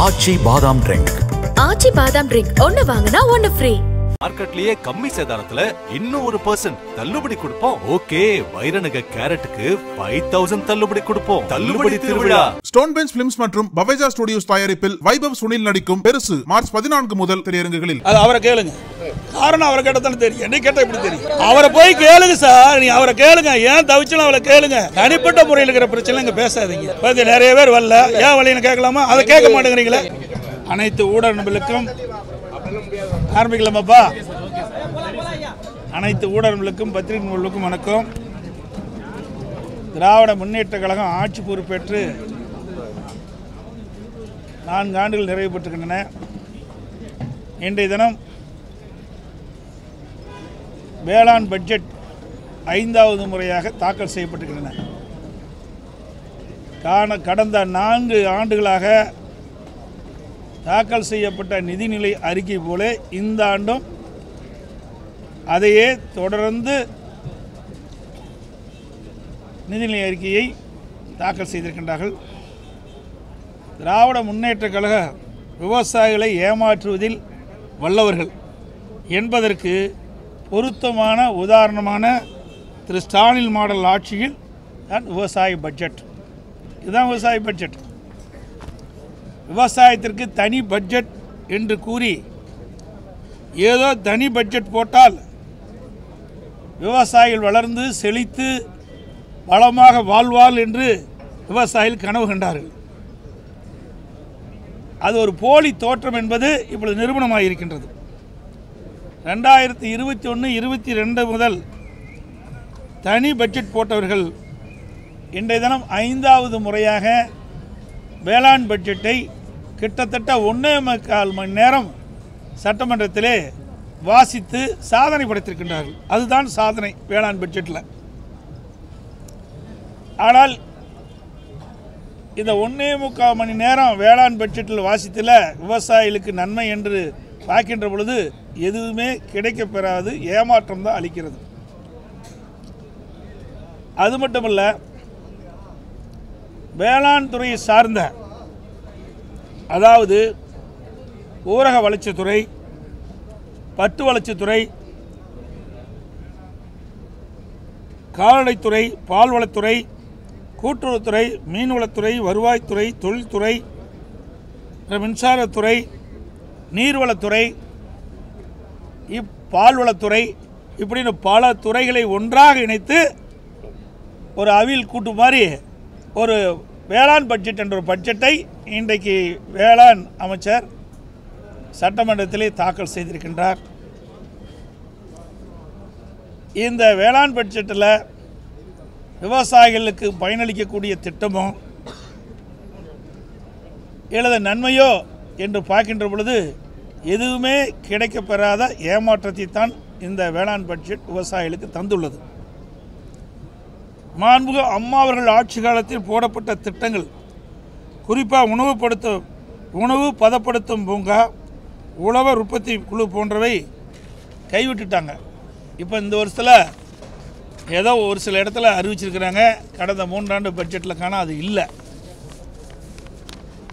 ஆச்சி பாதாம் ட்ரிங்க். ஆச்சி பாதாம் ட்ரிங்க் ஒன்னு வாங்குனா ஒன்னு ஃப்ரீ. மார்க்கெட்லயே கம்மி சேதாரத்துல இன்னும் 1% தள்ளுபடி கொடுப்போம். ஓகே, வைரநக கேரட்டுக்கு 5000 தள்ளுபடி கொடுப்போம். தள்ளுபடி திருவிழா. ஸ்டோன் பெஞ்ச் பிலிம்ஸ் மற்றும் பவேஜா ஸ்டுடியோஸ் தயாரிப்பில் வைபவ் சுனில் நடிக்கும் பெருசு மார்ச் 14 முதல் திரையரங்குகளில். அது அவரை கேளுங்க. காரணம் அவரை கேட்டதானே தெரியும். என்ன கேட்டா எப்படி தெரியும்? அவரை போய் கேளுங்க சார். நீ அவரை கேளுங்க. ஏன் தவிச்சலாம் அவரை கேளுங்க. தனிப்பட்ட முறையில் இருக்கிற பிரச்சனை இங்க பேசாதீங்க. நிறைய பேர் வரல, ஏன் வழின்னு கேட்கலாமா? அதை கேட்க மாட்டேங்கிறீங்களே. அனைத்து ஊடக நண்பர்களுக்கும் ஆரம்பிக்கலாமாப்பா? அனைத்து ஊடகங்களுக்கும் பத்திரிகை நண்பர்களுக்கும் வணக்கம். திராவிட முன்னேற்ற கழகம் ஆட்சி பொறுப்பேற்று 4 ஆண்டுகள் நிறைவு பெற்றுக்கின்றன. இன்றைய தினம் வேளாண் பட்ஜெட் 5வது முறையாக தாக்கல் செய்யப்பட்டிருக்கின்றன. கடந்த 4 ஆண்டுகளாக தாக்கல் செய்யப்பட்ட நிதிநிலை அறிக்கை போல இந்த ஆண்டும் அதையே தொடர்ந்து நிதிநிலை அறிக்கையை தாக்கல் செய்திருக்கின்றார்கள். திராவிட முன்னேற்ற கழக விவசாயிகளை ஏமாற்றுவதில் வல்லவர்கள் என்பதற்கு பொருத்தமான உதாரணமான திரு ஸ்டாலின் மாடல் ஆட்சியில் தான் விவசாய பட்ஜெட். இதுதான் விவசாய பட்ஜெட். விவசாயத்திற்கு தனி பட்ஜெட் என்று கூறி ஏதோ தனி பட்ஜெட் போட்டால் விவசாயிகள் வளர்ந்து செழித்து வளமாக வாழ்வாள் என்று விவசாயிகள் கனவு கண்டார்கள். அது ஒரு போலி தோற்றம் என்பது இப்பொழுது நிரூபணமாக இருக்கின்றது. 2021-22 முதல் தனி பட்ஜெட் போட்டவர்கள் இன்றைய தினம் 5வது முறையாக வேளாண் பட்ஜெட்டை கிட்டத்தட்ட 1.25 மணி நேரம் சட்டமன்றத்திலே வாசித்து சாதனை படைத்திருக்கின்றார்கள். அதுதான் சாதனை வேளாண் பட்ஜெட்டில். ஆனால் இந்த 1.25 மணி நேரம் வேளாண் பட்ஜெட்டில் வாசித்தில் விவசாயிகளுக்கு நன்மை என்று பார்க்கின்ற பொழுது எதுவுமே கிடைக்கப்பெறாது, ஏமாற்றம் தான் அளிக்கிறது. அது மட்டுமல்ல, வேளாண் துறையை சார்ந்த, அதாவது ஊரக வளர்ச்சித்துறை, பட்டு வளர்ச்சித்துறை, கால்நடைத்துறை, பால்வளத்துறை, கூட்டுறவுத்துறை, மீன்வளத்துறை, வருவாய்த்துறை, தொழில்துறை, மின்சாரத்துறை, நீர்வளத்துறை, பால்வளத்துறை, இப்படின்னு பல துறைகளை ஒன்றாக இணைத்து ஒரு அவியல் கூட்டு மாதிரி ஒரு வேளாண் பட்ஜெட் என்ற ஒரு பட்ஜெட்டை இன்றைக்கு வேளாண் அமைச்சர் சட்டமன்றத்திலே தாக்கல் செய்திருக்கின்றார். இந்த வேளாண் பட்ஜெட்டில் விவசாயிகளுக்கு பயனளிக்கக்கூடிய திட்டமோ அல்லது நன்மையோ என்று பார்க்கின்ற பொழுது எதுவுமே கிடைக்கப்பெறாத ஏமாற்றத்தை தான் இந்த வேளாண் பட்ஜெட் விவசாயிகளுக்கு தந்துள்ளது. மாண்புமிகு அம்மா அவர்கள் ஆட்சி காலத்தில் போடப்பட்ட திட்டங்கள், குறிப்பாக உணவு பதப்படுத்தும் பூங்கா, உழவர் உற்பத்தி குழு போன்றவை கைவிட்டுட்டாங்க. இப்போ இந்த வருஷத்தில் ஏதோ ஒரு சில இடத்துல அறிவிச்சிருக்கிறாங்க. கடந்த 3 ஆண்டு பட்ஜெட்டில் காண அது இல்லை.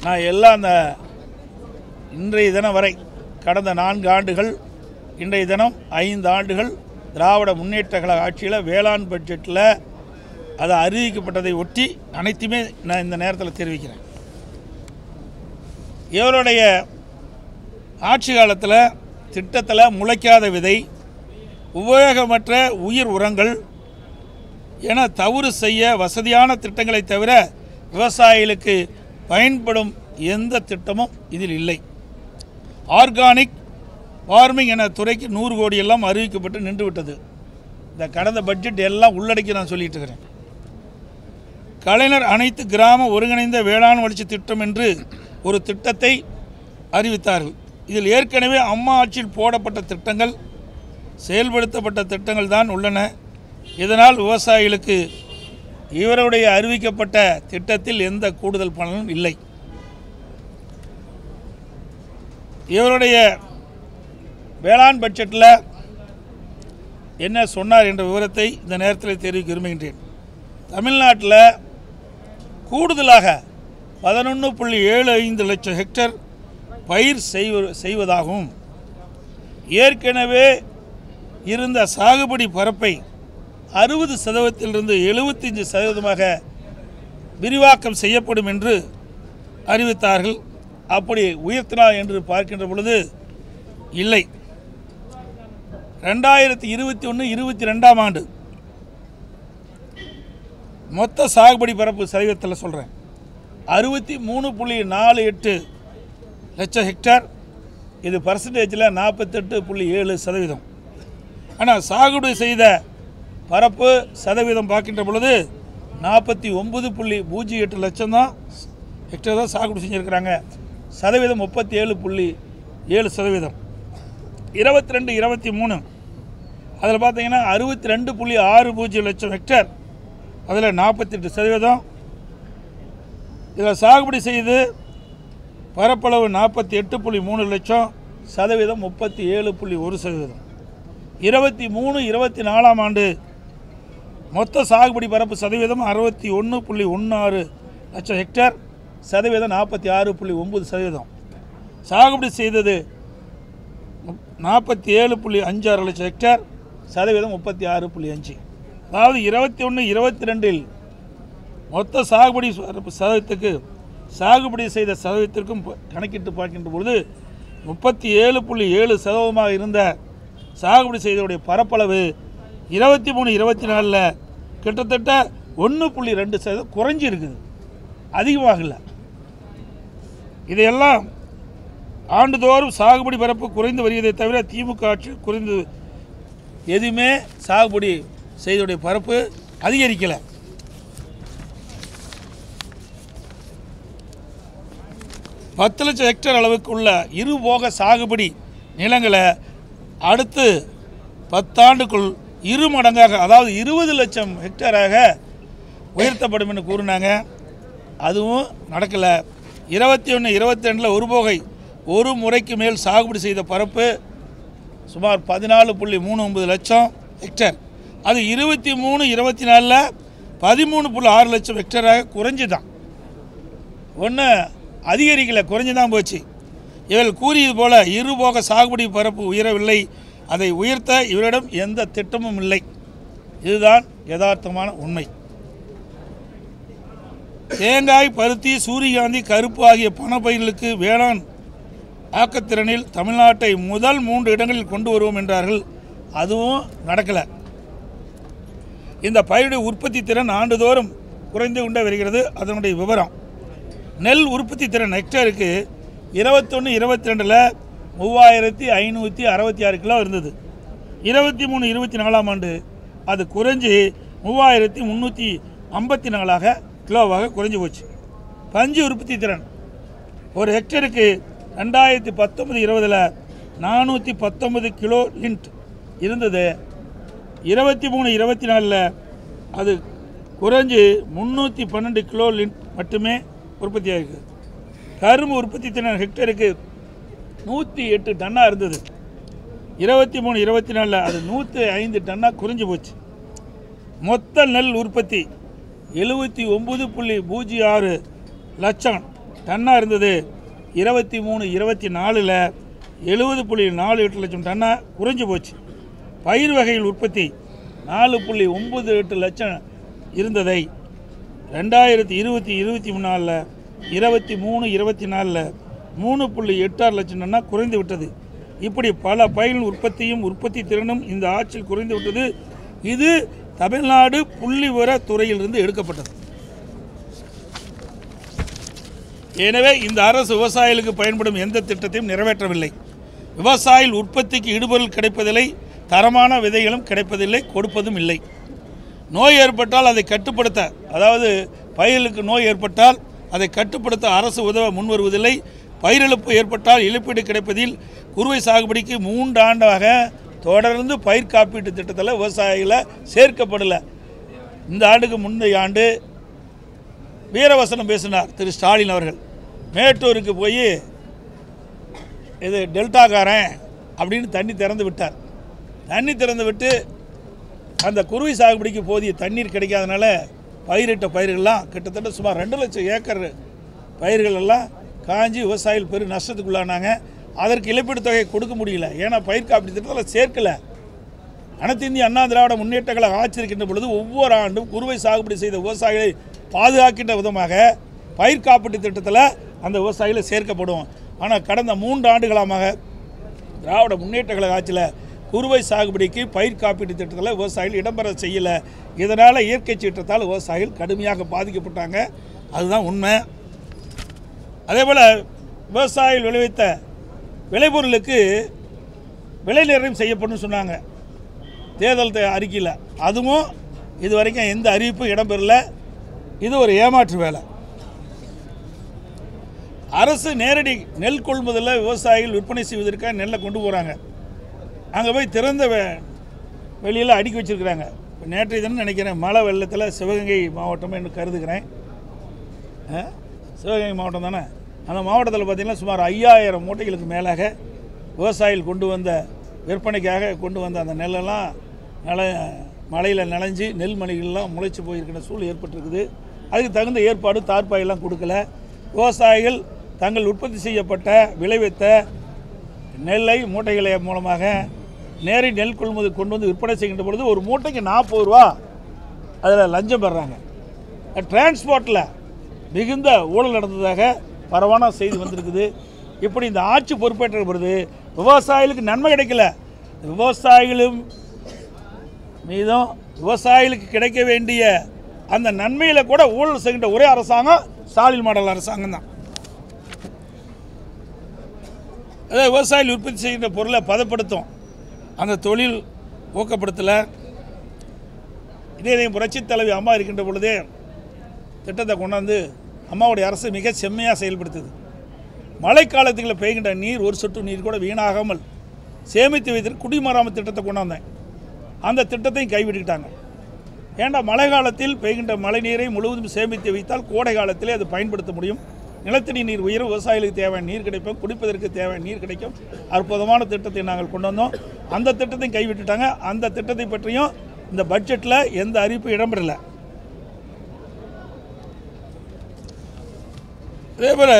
நான் எல்லாம் அந்த இன்றைய தினம் வரை கடந்த 4 ஆண்டுகள், இன்றைய தினம் 5 ஆண்டுகள் திராவிட முன்னேற்ற கழக ஆட்சியில் வேளாண் பட்ஜெட்டில் அது அறிவிக்கப்பட்டதை ஒட்டி அனைத்துமே நான் இந்த நேரத்தில் தெரிவிக்கிறேன். இவருடைய ஆட்சி காலத்தில் திட்டத்தில் முளைக்காத விதை, உபயோகமற்ற உயிர் உரங்கள் என தவறு செய்ய வசதியான திட்டங்களை தவிர விவசாயிகளுக்கு பயன்படும் எந்த திட்டமும் இதில் இல்லை. ஆர்கானிக் ஃபார்மிங் என துறைக்கு 100 கோடி எல்லாம் அறிவிக்கப்பட்டு நின்றுவிட்டது. இந்த கடந்த பட்ஜெட் எல்லாம் உள்ளடக்கி நான் சொல்லிட்டு இருக்கிறேன். கலைஞர் அனைத்து கிராம ஒருங்கிணைந்த வேளாண் வளர்ச்சி திட்டம் என்று ஒரு திட்டத்தை அறிவித்தார்கள். இதில் ஏற்கனவே அம்மா ஆட்சியில் போடப்பட்ட திட்டங்கள், செயல்படுத்தப்பட்ட திட்டங்கள் தான் உள்ளன. இதனால் விவசாயிகளுக்கு இவருடைய அறிவிக்கப்பட்ட திட்டத்தில் எந்த கூடுதல் பலனும் இல்லை. இவருடைய வேளாண் பட்ஜெட்டில் என்ன சொன்னார் என்ற விவரத்தை இந்த நேரத்தில் தெரிவிக்க விரும்புகின்றேன். தமிழ்நாட்டில் கூடுதலாக 11.75 லட்சம் ஹெக்டேர் பயிர் செய்வதாகவும் ஏற்கனவே இருந்த சாகுபடி பரப்பை 60% 75% விரிவாக்கம் செய்யப்படும் என்று அறிவித்தார்கள். அப்படி உயர்த்தினார் என்று பார்க்கின்ற பொழுது இல்லை. 2021-22 ஆண்டு மொத்த சாகுபடி பரப்பு சதவீதத்தில் சொல்கிறேன் 63.48 லட்சம் ஹெக்டேர். இது பர்சன்டேஜில் 48.7%. ஆனால் சாகுபடி செய்த பரப்பு சதவீதம் பார்க்கின்ற பொழுது 49.08 லட்சம் தான் ஹெக்டேர் தான் சாகுபடி செஞ்சுருக்கிறாங்க. சதவீதம் 37.7%. 22-23 அதில் பார்த்தீங்கன்னா 62.60 லட்சம் ஹெக்டேர், அதில் 48%. இதில் சாகுபடி செய்து பரப்பளவு 48.3 லட்சம், சதவீதம் 37.1%. 23-24 ஆண்டு மொத்த சாகுபடி பரப்பு சதவீதம் 61.16 லட்சம் ஹெக்டேர், சதவீதம் 46.9%. சாகுபடி செய்தது 47.56 லட்சம் ஹெக்டேர், சதவீதம் 36.5. அதாவது 21-22 மொத்த சாகுபடி சதவீதத்துக்கு சாகுபடி செய்த சதவீதத்திற்கும் கணக்கிட்டு பார்க்கின்ற பொழுது 37.7% இருந்த சாகுபடி செய்தவுடைய பரப்பளவு 23-24 கிட்டத்தட்ட 1.2% குறைஞ்சி இருக்குது, அதிகமாகல. இதையெல்லாம் ஆண்டுதோறும் சாகுபடி பரப்பு குறைந்து வருவதை தவிர திமுக ஆட்சி குறைந்து எதுவுமே சாகுபடி செய்தவுடைய பரப்பு அதிகரிக்கலை. பத்து லட்சம் ஹெக்டேர் அளவுக்கு உள்ள இருபோக சாகுபடி நிலங்களை அடுத்து 10 ஆண்டுக்குள் 2 மடங்காக, அதாவது 20 லட்சம் ஹெக்டேராக உயர்த்தப்படும் என்று கூறினாங்க. அதுவும் நடக்கலை. 21-22 ஒருபோகை ஒரு முறைக்கு மேல் சாகுபடி செய்த பரப்பு சுமார் 14.39 லட்சம் ஹெக்டேர். அது 23-24 13.6 லட்சம் ஹெக்டேராக குறைஞ்சுதான். ஒன்று அதிகரிக்கலை, குறைஞ்சி தான் போச்சு. இவர்கள் கூறியது போல இருபோக சாகுபடி பரப்பு உயரவில்லை. அதை உயர்த்த இவரிடம் எந்த திட்டமும் இல்லை. இதுதான் யதார்த்தமான உண்மை. தேங்காய், பருத்தி, சூரியகாந்தி, கருப்பு ஆகிய பணப்பயிர்களுக்கு வேளாண் ஆக்கத்திறனில் தமிழ்நாட்டை முதல் 3 இடங்களில் கொண்டு வருவோம் என்றார்கள். அதுவும் நடக்கலை. இந்த பயிருடைய உற்பத்தி திறன் ஆண்டுதோறும் குறைந்து கொண்டே வருகிறது. அதனுடைய விவரம்: நெல் உற்பத்தி திறன் ஹெக்டேருக்கு 21-22 3566 கிலோ இருந்தது. 23-24 ஆண்டு அது குறைஞ்சி 3354 கிலோவாக குறைஞ்சி போச்சு. பஞ்சு உற்பத்தி திறன் ஒரு ஹெக்டேருக்கு 2019-20 419 கிலோ லிண்ட் இருந்தது. 23-24 அது குறைஞ்சி 312 கிலோ லிண்ட் மட்டுமே உற்பத்தி ஆகிருக்கு. கரும்பு உற்பத்தி திறன் ஹெக்டேருக்கு 108 டன்னாக இருந்தது. 23-24 அது 105 டன்னாக குறைஞ்சி போச்சு. மொத்த நெல் உற்பத்தி 79.06 லட்சம் டன்னாக இருந்தது. 23-24 70.48 லட்சம் டன்னாக குறைஞ்சி போச்சு. பயிர் வகைகள் உற்பத்தி 4.98 லட்சம் இருந்ததை 2020-23 23-24 3.86 லட்சம் டன்னாக குறைந்து விட்டது. இப்படி பல பயிர்கள் உற்பத்தியும் உற்பத்தி திறனும் இந்த ஆட்சியில் குறைந்து விட்டது. இது தமிழ்நாடு புள்ளிவிவர துறையிலிருந்து எடுக்கப்பட்டது. எனவே இந்த அரசு விவசாயிகளுக்கு பயன்படும் எந்த திட்டத்தையும் நிறைவேற்றவில்லை. விவசாயிகள் உற்பத்திக்கு இடுபொருள் கிடைப்பதில்லை, தரமான விதைகளும் கிடைப்பதில்லை, கொடுப்பதும் இல்லை. நோய் ஏற்பட்டால் அதை கட்டுப்படுத்த, அதாவது பயிர்களுக்கு நோய் ஏற்பட்டால் அதை கட்டுப்படுத்த அரசு உதவ முன்வருவதில்லை. பயிரிழப்பு ஏற்பட்டால் இழப்பீடு கிடைப்பதில் குறுவை சாகுபடிக்கு 3 ஆண்டாக தொடர்ந்து பயிர் காப்பீட்டு திட்டத்தில் விவசாயிகளை சேர்க்கப்படலை. இந்த ஆண்டுக்கு முந்தைய ஆண்டு வீரவசனம் பேசினார் திரு ஸ்டாலின் அவர்கள். மேட்டூருக்கு போய் இது டெல்டாக்காரன் அப்படின்னு தண்ணி திறந்து விட்டார். தண்ணி திறந்து விட்டு அந்த குறுவை சாகுபடிக்கு போதிய தண்ணீர் கிடைக்காதனால பயிரிட்ட பயிர்கள்லாம் கிட்டத்தட்ட சுமார் 2 லட்சம் ஏக்கர் பயிர்கள் எல்லாம் காஞ்சி விவசாயிகள் பெரும் நஷ்டத்துக்குள்ளானாங்க. அதற்கு இழப்பீடு தொகை கொடுக்க முடியல. ஏன்னா பயிர் காப்பீட்டு திட்டத்தில் சேர்க்கலை. அனைத்து இந்திய அண்ணா திராவிட முன்னேற்ற கழகம் ஆட்சி இருக்கின்ற பொழுது ஒவ்வொரு ஆண்டும் குறுவை சாகுபடி செய்த விவசாயிகளை பாதுகாக்கின்ற விதமாக பயிர் காப்பீட்டு திட்டத்தில் அந்த விவசாயிகளை சேர்க்கப்படும். ஆனால் கடந்த 3 ஆண்டுகளாக திராவிட முன்னேற்ற கழக ஆட்சியில் குறுவை சாகுபடிக்கு பயிர் காப்பீட்டு திட்டத்தில் விவசாயிகள் இடம்பெற செய்யலை. இதனால் இயற்கை சீற்றத்தால் விவசாயிகள் கடுமையாக பாதிக்கப்பட்டாங்க. அதுதான் உண்மை. அதேபோல் விவசாயிகள் விளைவித்த விளைபொருளுக்கு விலை நிர்ணயம் செய்யப்படும் சொன்னாங்க தேர்தல் அறிக்கையில். அதுவும் இது வரைக்கும் எந்த அறிவிப்பும் இடம்பெறல. இது ஒரு ஏமாற்று வேலை. அரசு நேரடி நெல் கொள்முதலில் விவசாயிகள் விற்பனை செய்வதற்காக நெல்லை கொண்டு போகிறாங்க. அங்கே போய் திறந்த வெளியில் அடுக்கி வச்சுருக்கிறாங்க. நேற்றைய தினம் நினைக்கிறேன் மழை வெள்ளத்தில் சிவகங்கை மாவட்டம் என்று கருதுகிறேன். சிவகங்கை மாவட்டம் தானே. அந்த மாவட்டத்தில் பார்த்திங்கன்னா சுமார் 5000 மூட்டைகளுக்கு மேலாக விவசாயிகள் கொண்டு வந்த விற்பனைக்காக கொண்டு வந்த அந்த நெல்லெல்லாம் மழையில் நனைஞ்சு நெல் மணிகள்லாம் முளைச்சி போயிருக்கிற சூழல் ஏற்பட்டிருக்குது. அதுக்கு தகுந்த ஏற்பாடு தார்ப்பாயெல்லாம் கொடுக்கல. விவசாயிகள் தங்கள் உற்பத்தி செய்யப்பட்ட விளைவித்த நெல்லை மூட்டைகளை மூலமாக நேரடி நெல் கொள்முதல் கொண்டு வந்து விற்பனை செய்கின்ற பொழுது ஒரு மூட்டைக்கு 40 ரூபா அதில் லஞ்சம் பெறாங்க. டிரான்ஸ்போர்ட்டில் மிகுந்த ஊழல் நடந்ததாக பரவான செய்தி வந்திருக்குது. இப்படி இந்த ஆட்சி பொறுப்பேற்ற பொழுது விவசாயிகளுக்கு நன்மை கிடைக்கல. விவசாயிகளும் மீதும் விவசாயிகளுக்கு கிடைக்க வேண்டிய அந்த நன்மையில் கூட ஊழல் செய்கின்ற ஒரே அரசாங்கம் ஸ்டாலின் மாடல் அரசாங்கம் தான். அதாவது விவசாயிகள் உற்பத்தி செய்கின்ற பொருளை பதப்படுத்தும் அந்த தொழில் ஊக்கப்படுத்தலை. இதே புரட்சித் தலைவி அம்மா இருக்கின்ற பொழுதே திட்டத்தை கொண்டாந்து அம்மாவுடைய அரசு மிக செம்மையாக செயல்படுத்துது. மழைக்காலத்துக்குள்ள பெய்கின்ற நீர் ஒரு சொட்டு நீர் கூட வீணாகாமல் சேமித்து வைத்து குடிமராமத்து திட்டத்தை கொண்டாந்தேன். அந்த திட்டத்தையும் கைவிட்டுக்கிட்டாங்க. ஏண்டா மழை காலத்தில் பெய்கின்ற மழை நீரை முழுவதும் சேமித்து வைத்தால் கோடை காலத்திலே அது பயன்படுத்த முடியும். நிலத்தடி நீர் உயரும், விவசாயிகளுக்கு தேவையான நீர் கிடைக்கும், குடிப்பதற்கு தேவையான நீர் கிடைக்கும். அற்புதமான திட்டத்தை நாங்கள் கொண்டு வந்தோம். அந்த திட்டத்தையும் கைவிட்டுட்டாங்க. அந்த திட்டத்தை பற்றியும் இந்த பட்ஜெட்டில் எந்த அறிவிப்பும் இடம்பெறலை. அதேபோல்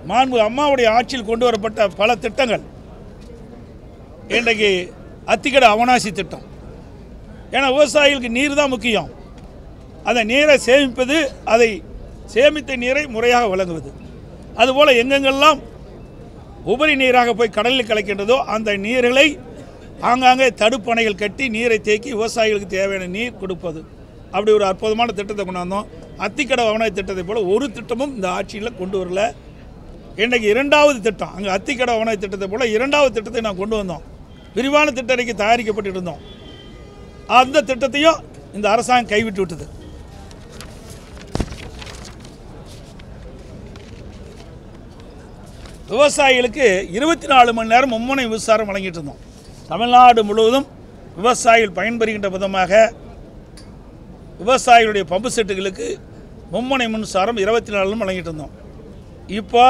மாண்பு அம்மாவுடைய ஆட்சியில் கொண்டு வரப்பட்ட பல திட்டங்கள் இன்றைக்கு அத்திக்கடை அவனாசி திட்டம். ஏன்னா விவசாயிகளுக்கு நீர் தான் முக்கியம். அந்த நீரை சேமிப்பது, அதை சேமித்த நீரை முறையாக வழங்குவது. அதுபோல் எங்கெங்கெல்லாம் உபரி நீராக போய் கடலில் கலக்கின்றதோ அந்த நீர்களை ஆங்காங்கே தடுப்பணைகள் கட்டி நீரை தேக்கி விவசாயிகளுக்கு தேவையான நீர் கொடுப்பது. அப்படி ஒரு அற்புதமான திட்டத்தை கொண்டு வந்தோம். அத்திக்கடை அவனாசி திட்டத்தை போல் ஒரு திட்டமும் இந்த ஆட்சியில் கொண்டு வரல. இன்றைக்கு 2வது திட்டம், அங்கே அத்திக்கடை அவனாசி திட்டத்தை போல் 2வது திட்டத்தை நான் கொண்டு வந்தோம். விரிவான திட்ட அறிக்கை தயாரிக்கப்பட்டு இருந்தோம். அந்த திட்டத்தையும் இந்த அரசாங்கம் கைவிட்டு விட்டது. விவசாயிகளுக்கு 24 மணி நேரம் மும்முனை மின்சாரம் வழங்கிட்டு இருந்தோம். தமிழ்நாடு முழுவதும் விவசாயிகள் பயன்பெறுகின்ற விதமாக விவசாயிகளுடைய பம்பு செட்டுகளுக்கு மும்முனை மின்சாரம் 24 வழங்கிட்டு இருந்தோம். இப்போ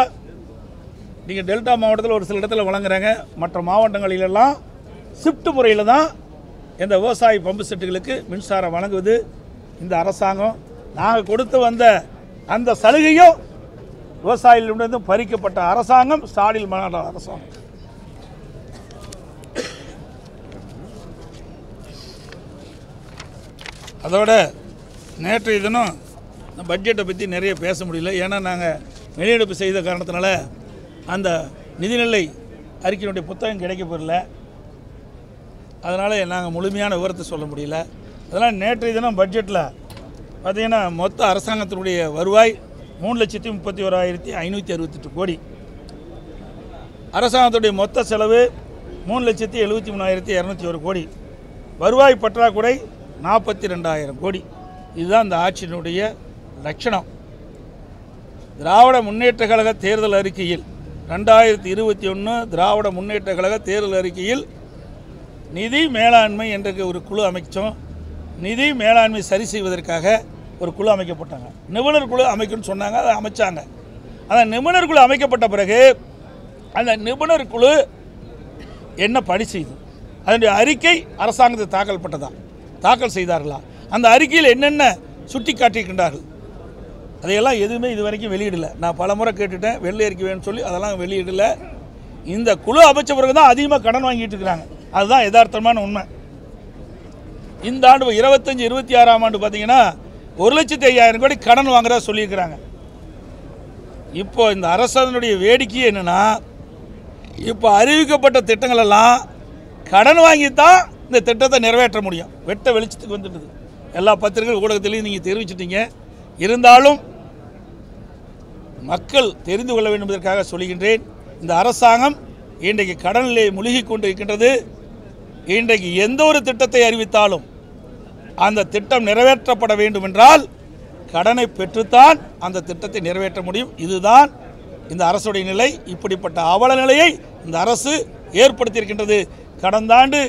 நீங்கள் டெல்டா மாவட்டத்தில் ஒரு சில இடத்துல வழங்குறாங்க. மற்ற மாவட்டங்களிலெல்லாம் ஷிஃப்ட் முறையில் தான் இந்த விவசாய பம்பு செட்டுகளுக்கு மின்சாரம் வழங்குவது இந்த அரசாங்கம். நாங்கள் கொடுத்து வந்த அந்த சலுகையும் விவசாயிகளிடமிருந்து பறிக்கப்பட்ட அரசாங்கம் ஸ்டாலின் மாடல் அரசாங்கம். அதோட நேற்றைய தினம் இந்த பட்ஜெட்டை பற்றி நிறைய பேச முடியல. ஏன்னா நாங்கள் வெளியெடுப்பு செய்த காரணத்தினால அந்த நிதிநிலை அறிக்கையினுடைய புத்தகம் கிடைக்கப்பெறல. அதனால் நாங்கள் முழுமையான விவரத்தை சொல்ல முடியல. அதனால் நேற்றைய தினம் பட்ஜெட்டில் பார்த்திங்கன்னா மொத்த அரசாங்கத்தினுடைய வருவாய் 3,31,568 கோடி. அரசாங்கத்துடைய மொத்த செலவு 3,73,201 கோடி. வருவாய் பற்றாக்குறை 42,000 கோடி. இதுதான் இந்த ஆட்சியினுடைய லட்சணம். திராவிட முன்னேற்ற கழக தேர்தல் அறிக்கையில் 2021 திராவிட முன்னேற்ற கழக தேர்தல் அறிக்கையில் நிதி மேலாண்மை என்ற ஒரு குழு அமைச்சோம். நிதி மேலாண்மை சரி செய்வதற்காக ஒரு குழு அமைக்கப்பட்டாங்க. நிபுணர் குழு அமைக்கணும்னு சொன்னாங்க. அதை அமைச்சாங்க. அந்த நிபுணர் குழு அமைக்கப்பட்ட பிறகு அந்த நிபுணர் குழு என்ன பணி செய்து அதனுடைய அறிக்கை அரசாங்கத்தை தாக்கல் செய்தார்களா? அந்த அறிக்கையில் என்னென்ன சுட்டி காட்டியிருக்கின்றார்கள்? அதையெல்லாம் எதுவுமே இது வரைக்கும் வெளியிடலை. நான் பல முறை கேட்டுட்டேன், வெள்ளை அறிக்கை வேணும்னு சொல்லி அதெல்லாம் வெளியிடலை. இந்த குழு அமைச்ச பிறகு தான் அதிகமாக கடன் வாங்கிட்டு இருக்கிறாங்க. அதுதான் யதார்த்தமான உண்மை. இந்த ஆண்டு 25-26ஆம் ஆண்டு பார்த்தீங்கன்னா 1,05,000 கோடி கடன் வாங்குறதா சொல்லியிருக்கிறாங்க. இப்போ இந்த அரசாங்கனுடைய வேடிக்கை என்னென்னா, இப்போ அறிவிக்கப்பட்ட திட்டங்கள் எல்லாம் கடன் வாங்கித்தான் இந்த திட்டத்தை நிறைவேற்ற முடியும். வெட்ட வெளிச்சத்துக்கு வந்துடுது. எல்லா பத்திரிகை ஊடகத்திலையும் நீங்கள் தெரிவிச்சிட்டீங்க. இருந்தாலும் மக்கள் தெரிந்து கொள்ள வேண்டும் என்பதற்காக சொல்கின்றேன். இந்த அரசாங்கம் இன்றைக்கு கடனிலே முழுகி கொண்டு இருக்கின்றது. இன்றைக்கு எந்த ஒரு திட்டத்தை அறிவித்தாலும் அந்த திட்டம் நிறைவேற்றப்பட வேண்டும் என்றால் கடனை பெற்றுத்தான் அந்த திட்டத்தை நிறைவேற்ற முடியும். இதுதான் இந்த அரசுடைய நிலை. இப்படிப்பட்ட அவல நிலையை இந்த அரசு ஏற்படுத்தியிருக்கின்றது. கடந்த ஆண்டு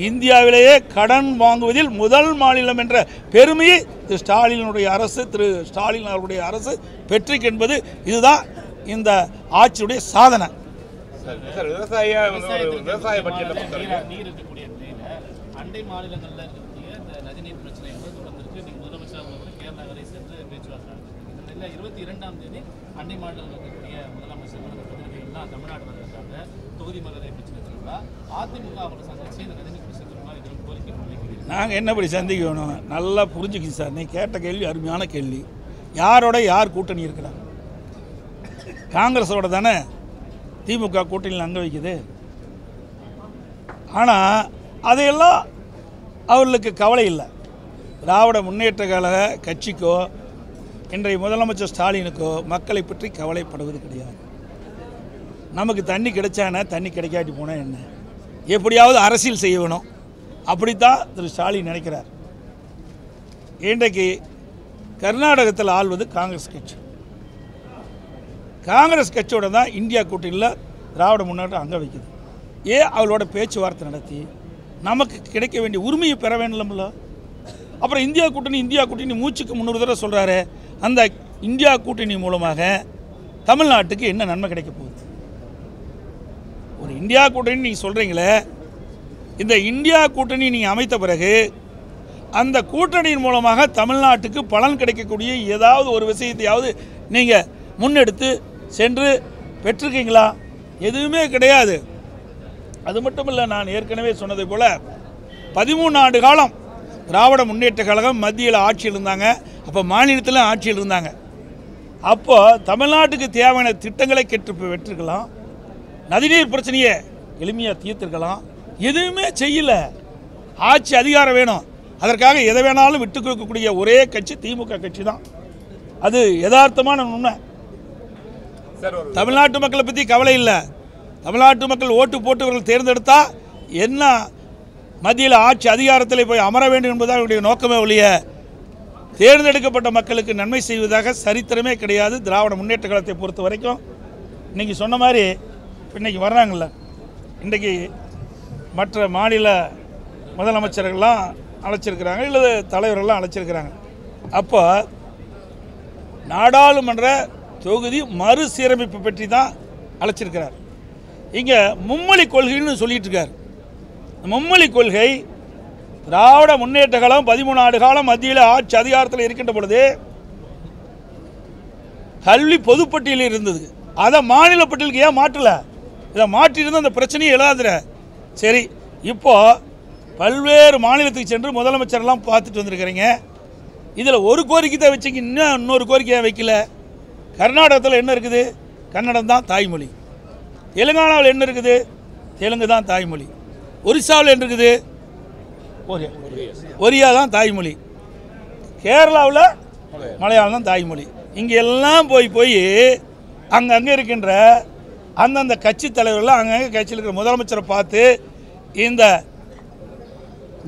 இந்தியாவிலேயே கடன் வாங்குவதில் முதல் மாநிலம் என்ற பெருமையை திரு ஸ்டாலினுடைய அரசு பெற்றிருக்கு என்பது இதுதான் இந்த ஆட்சியுடைய சாதனை. விவசாய அண்டை மாநிலங்களில் இருக்கக்கூடிய இந்த நதிநீர் பிரச்சனை என்பது தொடர்ந்துருக்கு. நீங்கள் முதலமைச்சர் கேரளா வரை சென்று பேச்சுவார்த்தை நடத்திருக்கீங்க. இந்த 22ஆம் தேதி அண்டை மாநிலத்தில் இருக்கக்கூடிய முதலமைச்சர்கள் பிரதிநிதிகள்லாம் தமிழ்நாடு வந்திருக்காங்க. தொகுதி மலரை பிரச்சனை இருக்கா? அதிமுக அவங்களை சந்திச்சு இந்த நதிநீர் பிரச்சனை இதில் கோரிக்கை முன்வைக்கிறீங்க. நாங்கள் என்னப்படி சந்திக்கணும்? நல்லா புரிஞ்சுக்கிங்க சார். நீ கேட்ட கேள்வி அருமையான கேள்வி. யாரோட யார் கூட்டணி இருக்கிறாங்க? காங்கிரஸோட தானே திமுக கூட்டணியில் அங்கே வைக்குது. ஆனால் அதையெல்லாம் அவர்களுக்கு கவலை இல்லை. திராவிட முன்னேற்ற கழக கட்சிக்கோ இன்றைய முதலமைச்சர் ஸ்டாலினுக்கோ மக்களை பற்றி கவலைப்படுவது கிடையாது. நமக்கு தண்ணி கிடைச்சானே, தண்ணி கிடைக்காட்டி போனால் என்ன, எப்படியாவது அரசியல் செய்ய வேணும், அப்படித்தான் திரு ஸ்டாலின் நினைக்கிறார். இன்றைக்கு கர்நாடகத்தில் ஆள்வது காங்கிரஸ் கட்சி. காங்கிரஸ் கட்சியோட தான் இந்தியா கூட்டணியில் திராவிட முன்னேற்றம் அங்கே வைக்குது. அவளோட பேச்சுவார்த்தை நடத்தி நமக்கு கிடைக்க வேண்டிய உரிமையை பெற வேண்டும்ல. அப்புறம் இந்தியா கூட்டணி மூச்சுக்கு 300 தடவை சொல்கிறாரு. அந்த இந்தியா கூட்டணி மூலமாக தமிழ்நாட்டுக்கு என்ன நன்மை கிடைக்க போகுது? ஒரு இந்தியா கூட்டணி நீங்கள் சொல்கிறீங்களே, இந்த இந்தியா கூட்டணி நீங்கள் அமைத்த பிறகு அந்த கூட்டணியின் மூலமாக தமிழ்நாட்டுக்கு பலன் கிடைக்கக்கூடிய ஏதாவது ஒரு விஷயத்தையாவது நீங்கள் முன்னெடுத்து சென்று பெற்றிருக்கீங்களா? எதுவுமே கிடையாது. அது மட்டும் இல்லை, நான் ஏற்கனவே சொன்னதை போல் 13 ஆண்டு காலம் திராவிட முன்னேற்ற கழகம் மத்தியில் ஆட்சியில் இருந்தாங்க. அப்போ மாநிலத்தில் ஆட்சியில் இருந்தாங்க. அப்போது தமிழ்நாட்டுக்கு தேவையான திட்டங்களை பெற்றிருக்கலாம். நதிநீர் பிரச்சனையை எளிமையாக தீர்த்திருக்கலாம். எதுவுமே செய்யலை. ஆட்சி அதிகாரம் வேணும், அதற்காக எதை வேணாலும் விட்டு கொடுக்கக்கூடிய ஒரே கட்சி திமுக கட்சி தான். அது யதார்த்தமான உண்மை. தமிழ்நாட்டு மக்களை பற்றி கவலை இல்லை. தமிழ்நாட்டு மக்கள் ஓட்டு போட்டு அவர்கள் தேர்ந்தெடுத்தா என்ன மத்தியில் ஆட்சி அதிகாரத்தில் போய் அமர வேண்டும் என்பது அவருடைய நோக்கமே ஒழிய தேர்ந்தெடுக்கப்பட்ட மக்களுக்கு நன்மை செய்வதாக சரித்திரமே கிடையாது. திராவிட முன்னேற்ற கழகத்தை பொறுத்த வரைக்கும் இன்றைக்கி சொன்ன மாதிரி இன்றைக்கி வர்றாங்கள்ல, இன்றைக்கி மற்ற மாநில முதலமைச்சர்கள்லாம் அழைச்சிருக்கிறாங்க, இல்லை தலைவர்கள்லாம் அழைச்சிருக்கிறாங்க. அப்போ நாடாளுமன்ற தொகுதி மறுசீரமைப்பு பற்றி தான் அழைச்சிருக்கிறார். இங்கே மும்மொழி கொள்கைன்னு சொல்லிட்டு இருக்கார். மும்மொழி கொள்கை திராவிட முன்னேற்ற கழகம் 13 ஆண்டு காலம் மத்தியில் ஆட்சி அதிகாரத்தில் இருக்கின்ற பொழுது கல்வி பொதுப்பட்டியலில் இருந்தது. அதை மாநில பட்டியலுக்கு ஏன் மாற்றலை? இதை மாற்றியிருந்தால் அந்த பிரச்சனையை எழுதாதுற. சரி, இப்போது பல்வேறு மாநிலத்துக்கு சென்று முதலமைச்சரெல்லாம் பார்த்துட்டு வந்திருக்கிறீங்க. இதில் ஒரு கோரிக்கை தான் வச்சிங்க, இன்னொரு கோரிக்கையை வைக்கல. கர்நாடகத்தில் என்ன இருக்குது? கன்னடம் தான் தாய்மொழி. தெலுங்கானாவில் என்ன இருக்குது? தெலுங்கு தான் தாய்மொழி. ஒரிசாவில் என்ன இருக்குது? ஒரியா தான் தாய்மொழி. கேரளாவில் மலையாளம் தான் தாய்மொழி. இங்கே எல்லாம் போய் அங்கங்கே இருக்கின்ற அந்தந்த கட்சி தலைவர்கள் அங்கங்கே கட்சியில் இருக்கிற முதலமைச்சரை பார்த்து இந்த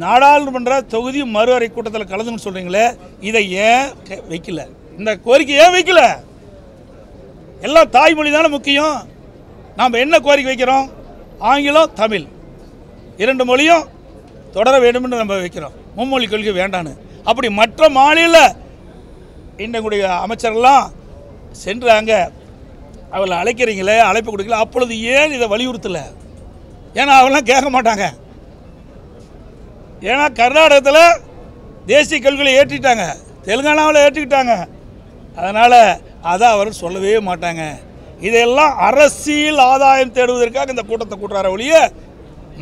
நாடாளுமன்ற தொகுதி மறுவரை கூட்டத்தில் கலந்துன்னு சொல்கிறீங்களே, இதை ஏன் வைக்கல? இந்த கோரிக்கை ஏன் வைக்கல? எல்லாம் தாய்மொழி தானே முக்கியம். நாம் என்ன கோரிக்கை வைக்கிறோம்? ஆங்கிலம் தமிழ் 2 மொழியும் தொடர வேண்டும்னு நம்ம வைக்கிறோம். மும்மொழி கொள்கை வேண்டான்னு. அப்படி மற்ற மாநில இன்றைய அமைச்சர்கள்லாம் சென்றாங்க, அவளை அழைக்கிறீங்களே, அழைப்பு கொடுக்கல, அப்பொழுது ஏன் இதை வலியுறுத்தலை? ஏன்னா அவங்களாம் கேட்க மாட்டாங்க. ஏன்னா கர்நாடகத்தில் தேசிய கொள்கையை ஏற்றிட்டாங்க, தெலுங்கானாவில் ஏற்றிக்கிட்டாங்க. அதனால அதை அவர் சொல்லவே மாட்டாங்க. இதெல்லாம் அரசியல் ஆதாயம் தேடுவதற்காக இந்த கூட்டத்தை கூட்டுறார ஒழிய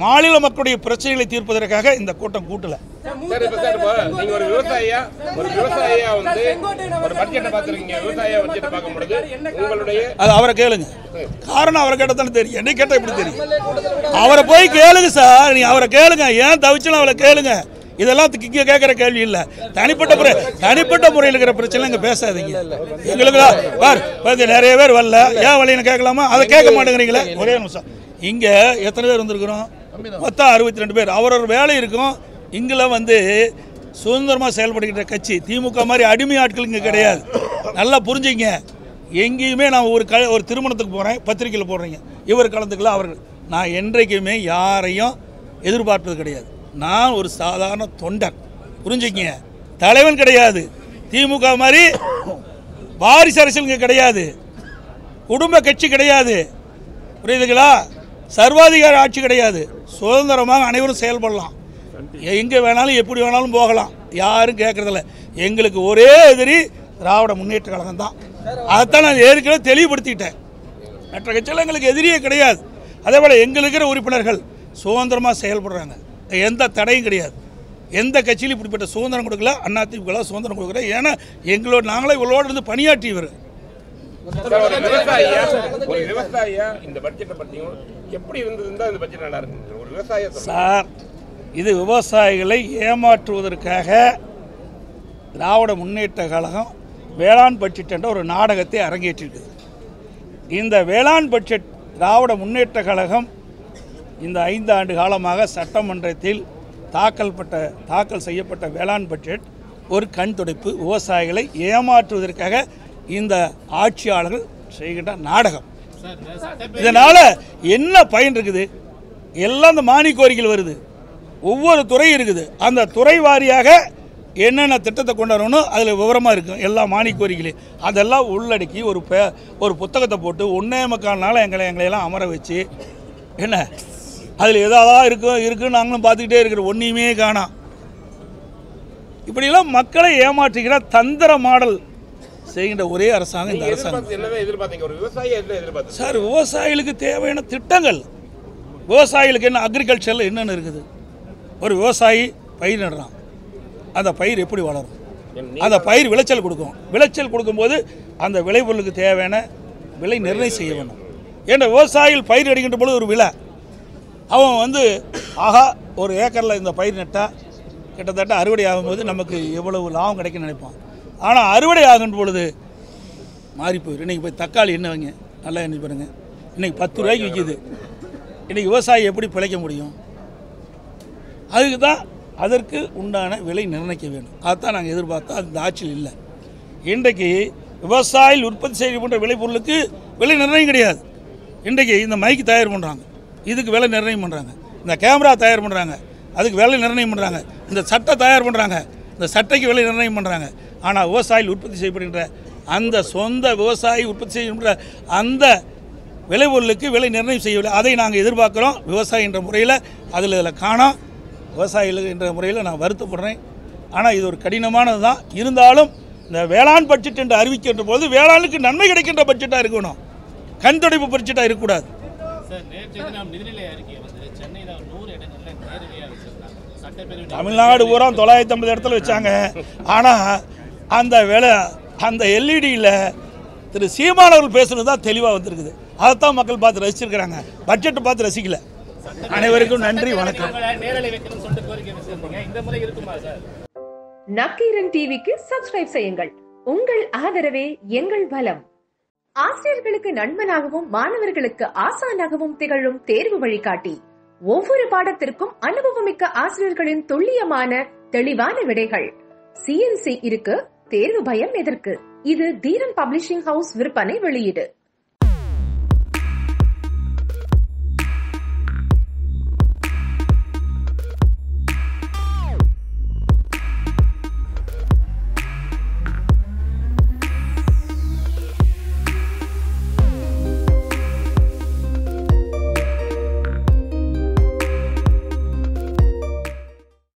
மாநில மக்களுடைய பிரச்சனைகளை தீர்ப்பதற்காக இந்த கூட்டம் கூட்டல. நீங்க ஒரு விவசாயியா வந்து ஒரு பட்ஜெட்டை பார்த்துருக்கீங்க, விவசாய பட்ஜெட்டை பார்க்கும் பொழுது உங்களுடைய அது அவரை கேளுங்க. காரணம் அவரை கேட்டதானே தெரியும், என்னை கேட்டால் எப்படி தெரியும்? அவரை போய் கேளுங்க சார், நீ அவரை கேளுங்க. ஏன் தவிச்சுன்னு அவரை கேளுங்க. இதெல்லாம் கேட்குற கேள்வி இல்லை. தனிப்பட்ட முறையில் இருக்கிற பிரச்சனை இங்கே பேசாதீங்க. எங்களுக்கு நிறைய பேர் வரல, ஏன் வழின்னு கேட்கலாமா? அதை கேட்க மாட்டேங்கிறீங்களே. ஒரே நிமிஷம், இங்கே எத்தனை பேர் வந்திருக்கிறோம்? மொத்தம் 62 பேர். அவரோட வேலை இருக்கும். இங்கே வந்து சுதந்திரமாக செயல்படுகின்ற கட்சி திமுக மாதிரி அடிமை ஆட்கள் இங்கே கிடையாது. நல்லா புரிஞ்சுங்க. எங்கேயுமே நான் ஒரு திருமணத்துக்கு போகிறேன், பத்திரிக்கையில் போடுறீங்க, இவர் கலந்துக்கலாம் அவர்கள். நான் என்றைக்குமே யாரையும் எதிர்பார்ப்பது கிடையாது. நான் ஒரு சாதாரண தொண்டர், புரிஞ்சுக்கிங்க. தலைவன் கிடையாது. திமுக மாதிரி வாரிசு அரசியல் இங்கே கிடையாது. குடும்ப கட்சி கிடையாது, புரியுதுங்களா? சர்வாதிகார ஆட்சி கிடையாது. சுதந்திரமாக அனைவரும் செயல்படலாம். எங்கே வேணாலும் எப்படி வேணாலும் போகலாம். யாரும் கேட்கறதில்ல. எங்களுக்கு ஒரே எதிரி திராவிட முன்னேற்ற கழகம் தான். அதைத்தான் நான் ஏற்கனவே தெளிவுபடுத்திட்டேன். மற்ற கட்சியில் எங்களுக்கு எதிரியே கிடையாது. அதே போல் எங்களுக்கு இருக்கிற உறுப்பினர்கள் சுதந்திரமாக செயல்படுறாங்க. எந்த தடையும் கிடையாது. எந்த கட்சியிலும் இப்படிப்பட்ட சுதந்திரம் கொடுக்கல. அதிமுக சுதந்திரம் கொடுக்குற. ஏன்னா நாங்களே இவளோடு இருந்து பணியாற்றியவர். விவசாயியா இந்த பட்ஜெட்டை பற்றியும் எப்படி இருந்ததுன்னா இந்த பட்ஜெட் நல்லா இருக்கு ஒரு விவசாய சார். இது விவசாயிகளை ஏமாற்றுவதற்காக திராவிட முன்னேற்ற கழகம் வேளாண் பட்ஜெட் என்ற ஒரு நாடகத்தை அரங்கேற்றிருக்குது. இந்த வேளாண் பட்ஜெட் திராவிட முன்னேற்ற கழகம் இந்த 5 ஆண்டு காலமாக சட்டமன்றத்தில் தாக்கல் செய்யப்பட்ட வேளாண் பட்ஜெட் ஒரு கண் துடைப்பு. விவசாயிகளை ஏமாற்றுவதற்காக இந்த ஆட்சியாளர்கள் செய்கின்ற நாடகம். இதனால் என்ன பயன் இருக்குது? எல்லாம் இந்த மானிய கோரிக்கைகள் வருது. ஒவ்வொரு துறை இருக்குது. அந்த துறை வாரியாக என்னென்ன திட்டத்தை கொண்டு வரணும் அதில் விவரமாக இருக்கும். எல்லா மானிய கோரிக்கைகளையும் அதெல்லாம் உள்ளடக்கி ஒரு புத்தகத்தை போட்டு 1.25 நாள் எங்களையெல்லாம் அமர வச்சு என்ன அதில் எதாவது இருக்குன்னு நாங்களும் பார்த்துக்கிட்டே இருக்கிறோம். ஒன்றையுமே காணோம். இப்படியெல்லாம் மக்களை ஏமாற்றுகிற தந்திர மாடல் செய்கின்ற ஒரே அரசாங்கம் இந்த அரசாங்கம். சார், விவசாயிகளுக்கு தேவையான திட்டங்கள், விவசாயிகளுக்கு என்ன அக்ரிகல்ச்சரில் என்னென்ன இருக்குது? ஒரு விவசாயி பயிர் நடுறான், அந்த பயிர் எப்படி வளரும்? அந்த பயிர் விளைச்சல் கொடுக்கும். விளைச்சல் கொடுக்கும்போது அந்த விளைபொருளுக்கு தேவையான விலை நிர்ணயம் செய்ய வேண்டும். ஏன்னா விவசாயிகள் பயிர் அடிக்கின்ற பொழுது ஒரு விலை, அவன் வந்து ஆகா ஒரு ஏக்கரில் இந்த பயிர் நட்டால் கிட்டத்தட்ட அறுவடை ஆகும்போது நமக்கு எவ்வளவு லாபம் கிடைக்குன்னு நினைப்பான். ஆனால் அறுவடை ஆகுன்ற பொழுது மாறி போயிடும். இன்றைக்கி போய் தக்காளி என்ன வைங்க, நல்லா எண்ணி பாருங்கள், இன்றைக்கி 10 ரூபாய்க்கு விற்கிது. இன்றைக்கி விவசாயி எப்படி பிழைக்க முடியும்? அதுக்கு தான் அதற்கு உண்டான விலை நிர்ணயிக்க வேண்டும். அதுதான் நாங்கள் எதிர்பார்த்தோம். அது இந்த ஆட்சியில் இல்லை. இன்றைக்கு விவசாயிகள் உற்பத்தி செய்யப்படுற விளைபொருளுக்கு விலை நிர்ணயம் கிடையாது. இன்றைக்கு இந்த மைக்கு தயார் பண்ணுறாங்க, இதுக்கு விலை நிர்ணயம் பண்ணுறாங்க. இந்த கேமரா தயார் பண்ணுறாங்க, அதுக்கு விலை நிர்ணயம் பண்ணுறாங்க. இந்த சட்டை தயார் பண்ணுறாங்க, இந்த சட்டைக்கு விலை நிர்ணயம் பண்ணுறாங்க. ஆனால் விவசாயிகள் உற்பத்தி செய்யப்படுகின்ற அந்த சொந்த விவசாயி உற்பத்தி செய்கின்ற அந்த விளைபொருளுக்கு விலை நிர்ணயம் செய்யவில்லை. அதை நாங்கள் எதிர்பார்க்குறோம். விவசாயி என்ற முறையில் இதில் காணோம். விவசாயிகள் என்ற முறையில் நான் வருத்தப்படுறேன். ஆனால் இது ஒரு கடினமானது தான். இருந்தாலும் இந்த வேளாண் பட்ஜெட் என்று அறிவிக்கின்ற போது வேளாணுக்கு நன்மை கிடைக்கின்ற பட்ஜெட்டாக இருக்கணும், கண் துடைப்பு பட்ஜெட்டாக இருக்கக்கூடாது. தமிழ்நாடு பூரா 950 இடத்துல வச்சாங்க. ஆனால் அந்த எல்இடியில் திரு சீமானவர்கள் பேசுறது தான் தெளிவாக வந்திருக்குது. அதைத்தான் மக்கள் பார்த்து ரசிச்சிருக்கிறாங்க, பட்ஜெட்டை பார்த்து ரசிக்கல. அனைவருக்கும் நன்றி, வணக்கம். நக்கீரன் டிவிக்கு சப்ஸ்கிரைப் செய்யுங்கள். உங்கள் ஆதரவே எங்கள் பலம். ஆசிரியர்களுக்கு நண்பனாகவும் மாணவர்களுக்கு ஆசானாகவும் திகழும் தேர்வு வழிகாட்டி. ஒவ்வொரு பாடத்திற்கும் அனுபவமிக்க ஆசிரியர்களின் துல்லியமான தெளிவான விடைகள். CNC இருக்கு, தேர்வு பயம் எதற்கு? இது தீரன் பப்ளிஷிங் ஹவுஸ் விற்பனை வெளியீடு.